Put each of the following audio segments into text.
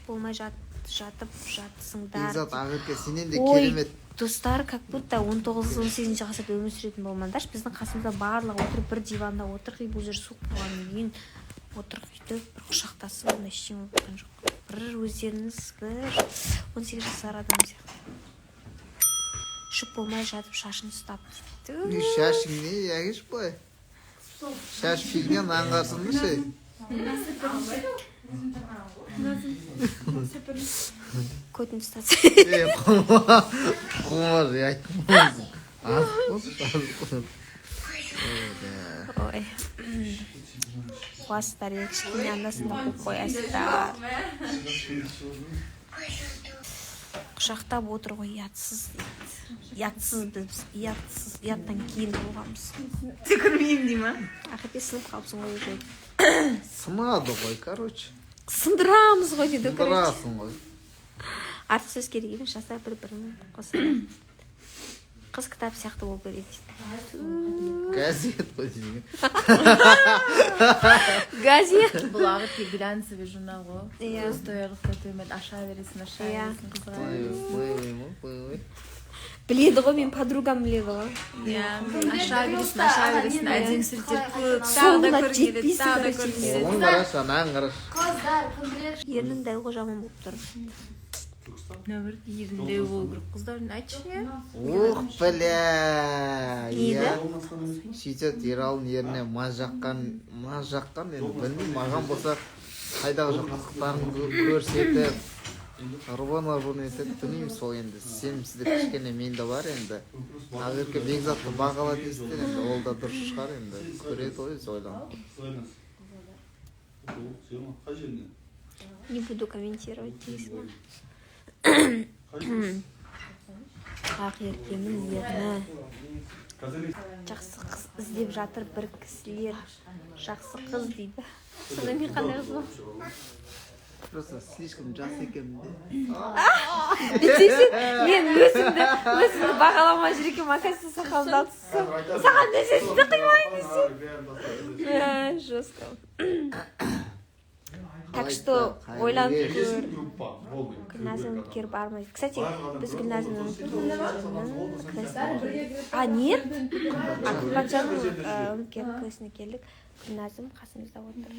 болмай жатып жатсыңдар. Бекзат Ақерке сенен де керемет. Достар, как будто 19-18 ғасырда өмір сүретін болмаңдаршы. Біздің қасымызда барлығы отырып бір диванда отырып, бұл жер суық болғаннан кейін отырып сөйтіп бір құшақтасып, ондай ештеңе болып жатқан жоқ. Бір өздеріңіз бір 18 жасар адам сияқты. Шып болмай жатып шашын ұстап дейді. Шашың не, әгеш бай? Шаш келген аңғарсынды ше? Көтін ұстатсы. Құмар, айтмаңыз. Ой. Қуасыздар, кішкене андасында қойып қоясыздар. Құшақтап отыр ғой, ұятсыз дейді. Ұяттан кейін болғанбыз. Түкірмеймін дей ма? Ақыры сынып қалыпсың ғой уже. Сынады ғой, короче. Сындырамыз ғой дейді. Сындырасың ғой. Арты сөз керек емес, жастар бір-бірін қоса. Қыз кітап сияқты болып береді дейді. Газет қой дейін. Газет. Бұл Ақерке глянцевый журнал ғой. Иә. Стоялық төмен аша бересің, қызыға Ой. Біледі ғой, мен подругам біледі ғой. Иә, аша бересің, әдем сүртер көп, соңына жетпейсің. Оң қараш, анағын қараш. Ерінің дәу ғой жаман болып тұр. Нөмір егінде болу керек қыздардың айтшы. Ух, бля. Еді? Сөйтет Ералдың еріне маз жаққан, енді білмеймін, маған болса қайдағы жоқ қызықтарын көрсетіп, ұрбан етіп, білмеймін сол енді. Сенімсіздік кішкене менде бар енді. Ақерке Бекзатты бағала дейсіздер енді, ол да дұрыс шығар енді. Көреді ғой, ойланып. Не буду комментировать дейсің. Ақеркенің ерні жақсы қыз іздеп жатыр бір кісілер. Жақсы қыз дейді. Сонда мен қандай қыз бол? Просто слишком жас екенмін де. Мен өзімді бағаламай жүр екенмін, оказывается, сақалымды алып тастасам. Саған нәсесінде қимаймын десем. Жестко. Так что ойланып көр. Гүлназым кер бармайды. Кстати, біз Гүлназымның А, нет? Акылбатжанның үміткер көсіне келдік. Гүлназым қасымызда отыр.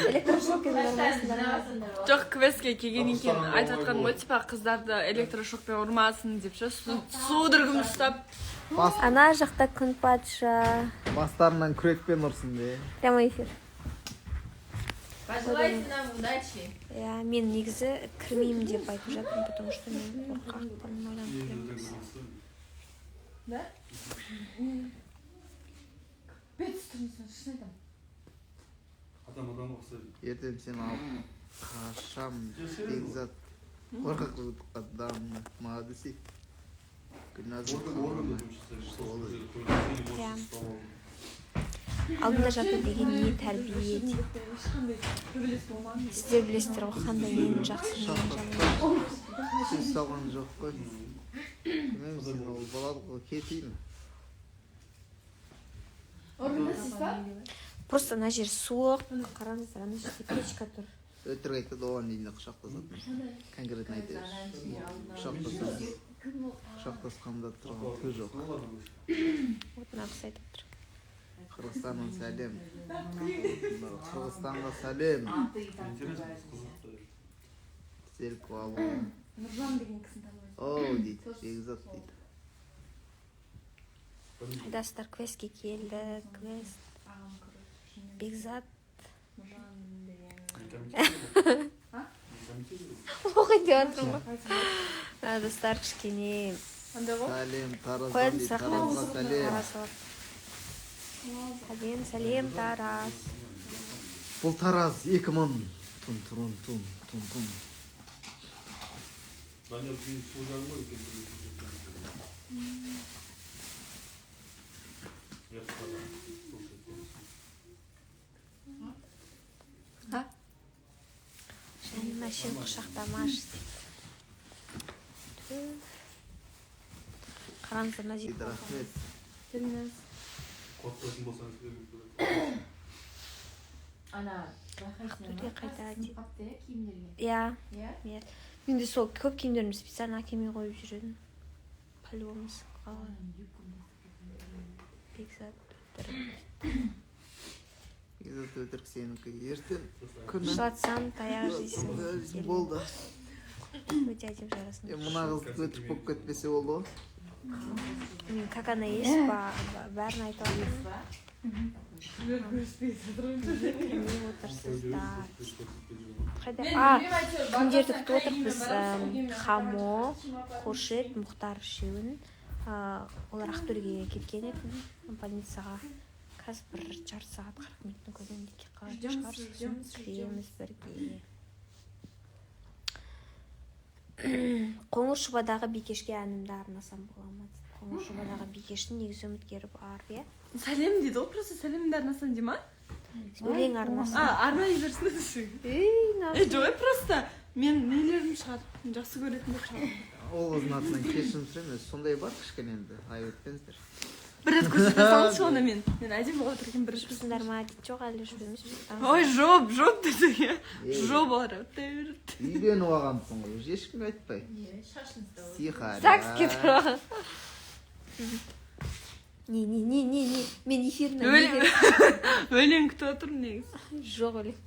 Электрошокпен ұрмасындар ма? Жоқ, квестке келген екен айтып жатқан ғой, типа қыздарды электрошокпен ұрмасын деп ше, судорогын ұстап. Ана жақта күн патша. Бастарынан күрекпен ұрсын де. Прямо эфир. Пожелайте нам удачи. Я мен негізі кірмеймін деп айтып жатырмын, потому что мен қорқақпын, ойланып кіремін. Да? Ертең сен алып қашам Бекзат қорқақ адам ма десе. Алдында жатыр деген не тәрбие дейді. Сіздер білесіздер ғой, қандай нені жақсы нені жаман. Сіз салған жоқ қой. Білмеймін, сен ол болады ғой, кетейін. Просто ана жер суық, қараңыздар, ана жерде печка тұр. Өтірік айтады, оған дейін құшақтасатын. Конкретно айтайық. Құшақтасқанда тұрған түр жоқ. Вот нағыз айтып тұр. Қырғызстаннан сәлем. Қырғызстанға сәлем. Селку алу. Оу дейді, Бекзат дейді. Айдастар квестке келді, квест. Бекзат. Оқи деп отырмын ғой. Достар кішкене. Сәлем, Тараздан Қоятын дейді, сұрақтарыңыз Таразға сәлем. Сәлем, Тарас. Бұл Тараз 2000. Тун. Және мәшен құшақтамаш дейді. Қараңыздар, мына жерде. Рахмет. қорықпайтын болсаңыз ақтөбеге қайта иә менде сол көп киімдерімді специально әкеме қойып жүретін по-любому қалған бекзат өтірік сенікі ертең күні жылатсам таяқ жейсің болды өте әдемі жарасың мына қыз өтірік болып кетпесе болды ғой мен как она есть бәрін айта аламын не отырсыздар қайда кімдерді күтіп отырмыз хамо қоршет мұхтар үшеуін олар ақтөбеге кеткен еді больницаға қазір 1,5 сағат 40 минуттың көлемінде қалған шығар сосын кіреміз бірге қоңыршұбадағы бикешке әнімді арнасам бола ма дейді қоңыршұбадағы бикештің негізі үміткері бар иә сәлем дейді ғой просто сәлемді арнасам дей ма өлең арнасам арнай берсін жоқ просто мен нелерім шығар жақсы көретіндер шығар ол қыздың атынан кешірім сұраймын сондай бар кішкене енді айып өтпеңіздер бір рет көрсете салыңызшы оны мен әдемі болып отырген бір тұрсыңдар ма дейді жоқ әлі жүрміз ой жоп деді жоп олар үйленіп алғансың ғой уже ешкімге айтпай сихаря загс кетіп алған не мен эфиріне өлең күтіп отырмын негізі жоқ өлең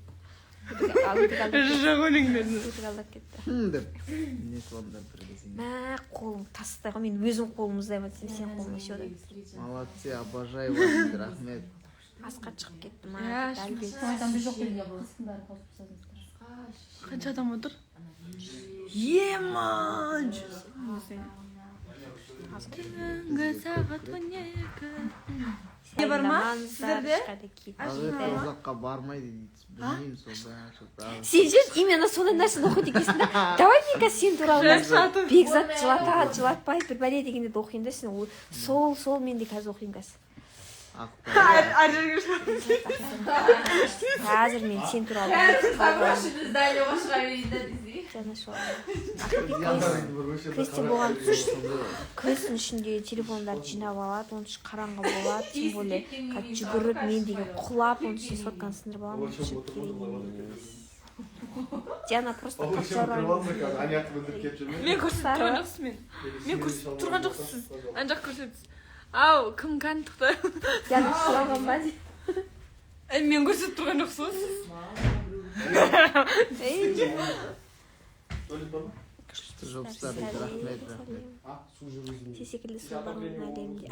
жоқ өлең дедім алдап кетті деп не сонда бір кезде мә қолың тастай ғой мен өзім қолым ұздаймын десем сен қолың ше одан молодцы обожаю вас дейді рахмет асқа шығып кетті ма қанша адам отыр еман түнгі сағат 12 не бар ма сіздерде ұзаққа бармайды дейді білмеймін сол сен же именно сондай нәрсені оқиды екенсің да давай мен қазір сен туралы бекзат жылатпай бір бәле дегенде оқиын да сен сол мен де қазір оқиын қазір қазір мен сен туралы крестин болған крестин ішінде телефондарды жинап алады оның іші қараңғы болады тем более жүгіріп мен деген құлап оның ішіне сотканы сындырып аламын керек емес диана просто мен көрсетіп тұрған жоқсыз мен көрсетіп тұрған жоқсыз сіз ана жақ көрсетесіз ау кім кән тұқты диана құлаған ба мен көрсетіп тұрған жоқсыз ғой күшті жұмыстар дейді рахмет сен секілді сол бар ма әлемде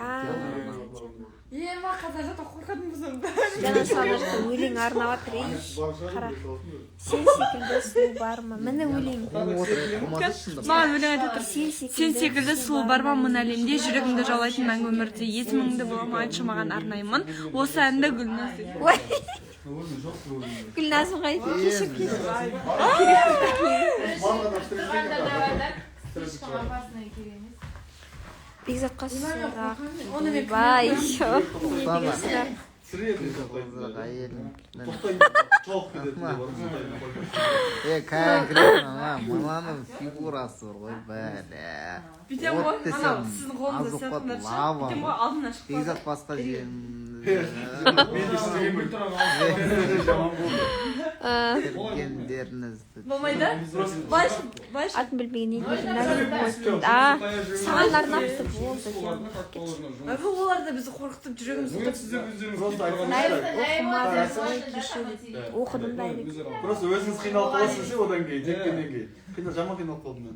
ема қазір жата қорқатын болсам диана саған өлең арнап жатыр қара сен секілді сұлу бар ма міне өлең маған өлең айтып тұр сен секілді сұлу бар ма мына әлемде жүрегіңді жаулайтын мәңгі өмірде есіміңді бола ма айтшы маған арнаймын осы әнді гүлназ гүлназым қайда кешіп бекзатқа сұрақ ойбай конкретно мынаның фигурасы бар ғой бәле бүйтем ғой анау сіздің қолыңызда сиятындар шығар бүйтем ғой алдына шығып бекзат басқа жерін кіргендеріңізді болмайды былайша атын білмеген не дейді саған арнапты болды олар да бізді қорқытып жүрегімізді оқыдым да просто өзіңіз қиналып қаласыз ше одан кейін жеткеннен кейін жаман қиналып қалдым мен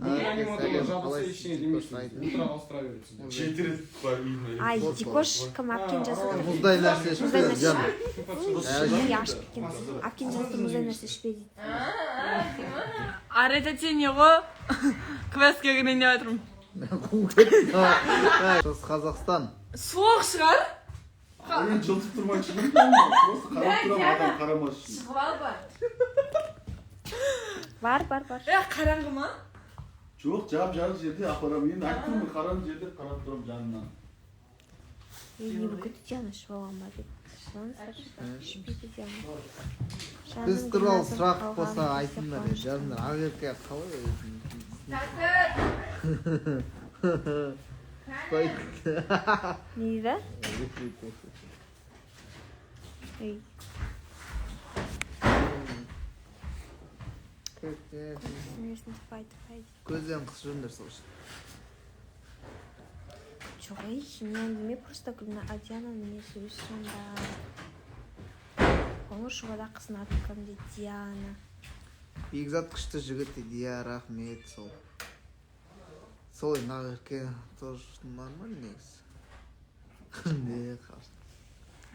ай дикош кім әпкен жазып отыр мұздай нәрсе ішпейді жан ашып кеткен әпкен жазып отыр мұздай нәрсе ішпе дейді арайта не ғой квестке кірейін деп жатырмын шығыс қазақстан суық шығар мен жылтып тұрмайыншы просто қарап тұрамын адам қарамас үшін шығып ал бар қараңғы ма жоқ жап-жарық жерде апарамын енді айттым ғой қараңғы жерде қарап тұрамын жанынан не бүкіті диана ішіп алған ба деп ішпейді диана біз туралы сұрақ болса айтыңдар жазыңдар ақерке қалай не дейді Ей, несін тіпай. көзден қыс жүріңдер сол үшін. Жоқ, ей, не әңгіме, просто Диананың несі өз сонда. Қоңыр шұғада қыздың атын кім дейді, Диана. Бекзат күшті жігіт дейді, иә, рахмет сол. Сол нағырке тоже нормально негізі. Не қарсы.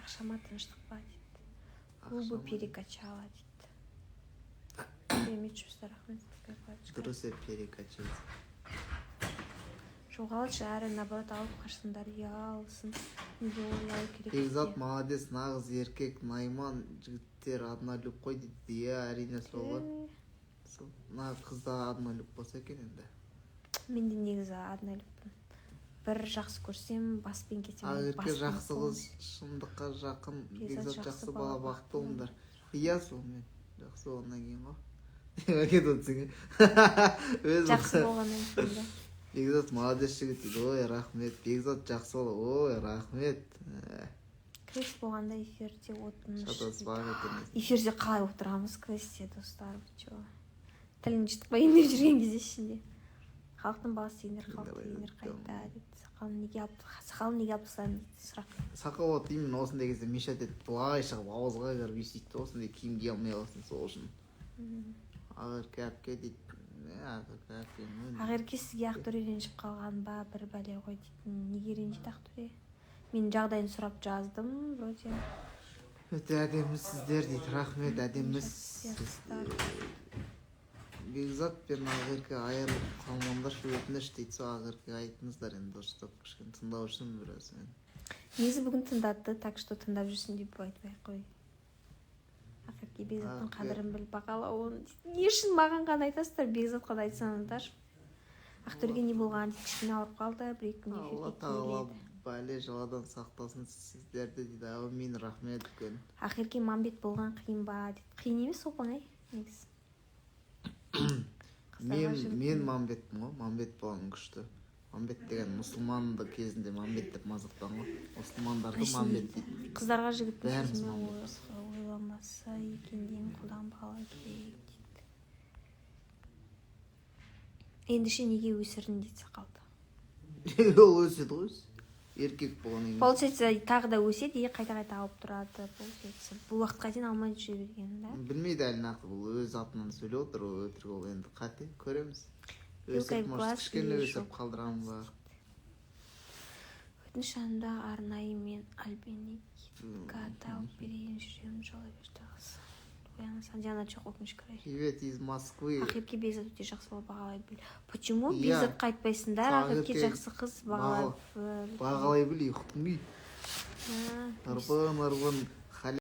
Ақшама тыныштық ба дейді. Клубы перекачала дейді. Керемет жұмыстар, рахмет. Дұрыс перекачать. Жоғалшы, әрі наоборот алып қашсындар, ұялсын. Неге ол ұялу керек Бекзат дейді. молодец, нағыз еркек, Найман жігіттер однолюб қой дейді. Иә, әрине сол ғой. Мына қызда однолюб болса екен енді. Мен де негізі однолюбпын. Бір жақсы көрсем, баспен кетем. Ақерке жақсы қыз, шындыққа жақын, Бекзат жақсы бала, бақытты болыңдар. Иә, сол мен. Жақсы болғаннан кейін ғой. Әкет отырсың. Жақсы болғаннан кейін де. Бекзат молодец жігіт дейді. Ой, рахмет. Бекзат жақсы бола. Ой, рахмет. Крес болғанда эфирде отыныш. Шатаспақ екен. Эфирде қалай отырамыз кресте, достарым. Тілін жытпайын деп жүрген кезде ішінде. Халықтың баласы ендер, халықты ендер қайта дейді. Сақалын неге алып тастадың дейді сұрақ. Сақал от именно осындай кезде Миша деді, былай шығып ауызға кіріп естейді, осындай киім кие алмай қалсын сол үшін. Ақерке әпке дейді. Ақерке әпке. Ақерке сізге Ақтөре ренжіп қалған ба, бір бәле ғой дейді. Неге ренжиді Ақтөре? Мен жағдайын сұрап жаздым, вроде. Өте әдемісіздер дейді, рахмет, әдемісіз. Бекзат пен Ақерке айырылып қалмаңдар өтініш дейді, сол Ақерке айтыңыздар енді дұрыстап кішкене тыңдау үшін біраз. Негізі бүгін тыңдатты, так что тыңдап жүрсін деп айтпай қой. Ақерке Бекзаттың қадірін біліп бағалауын дейді. Не үшін маған ғана айтасыздар, Бекзатқа да айтсаңыздар. Ақтөреге не болған дейді, кішкене ауырып қалды, бір-екі күн Алла эфирге тағала келеді. бәле жаладан сақтасын сіздерді дейді. Әумин, рахмет үлкен. Ақерке Мамбет болған қиын ба дейді. Қиын емес, оп-оңай негізі. Мен Мамбетпін ғой, Мамбет болған күшті. Мамбет деген мұсылманды кезінде Мамбет деп мазақтан ғой. Мұсылмандарды Мамбет дейді. Қыздарға жігіттің Бәріміз сөзімен Мамбетпіз. ойламаса екен деймін, қолданбауға керек дейді. Ендеше неге өсірдің дейді сақалды. Ол өседі ғой. Еркек болған емес. Получается, тағы да өседі, қайта-қайта алып тұрады. Получается, бұл уақытқа дейін алмай жүре берген, да? Білмейді әлі нақты, бұл өз атынан сөйлеп отыр, өтірік ол енді қате, көреміз. Өсіп, может, кішкене өсіп қалдырамын ба. Өтініш жанында арнайы мен Альбеникқа тауып берейін, жүремін жолай берді қыз. Диана жоқ, өкініш көрейін. Привет из Москвы. Ақерке Бекзат өте жақсы болып бағалай біл. Почему Иә. Бекзатқа айтпайсыңдар? Ақерке Ақерке жақсы қыз бағалай біл. Бағалай біл, ұйықтың бей. Ha, Арбан,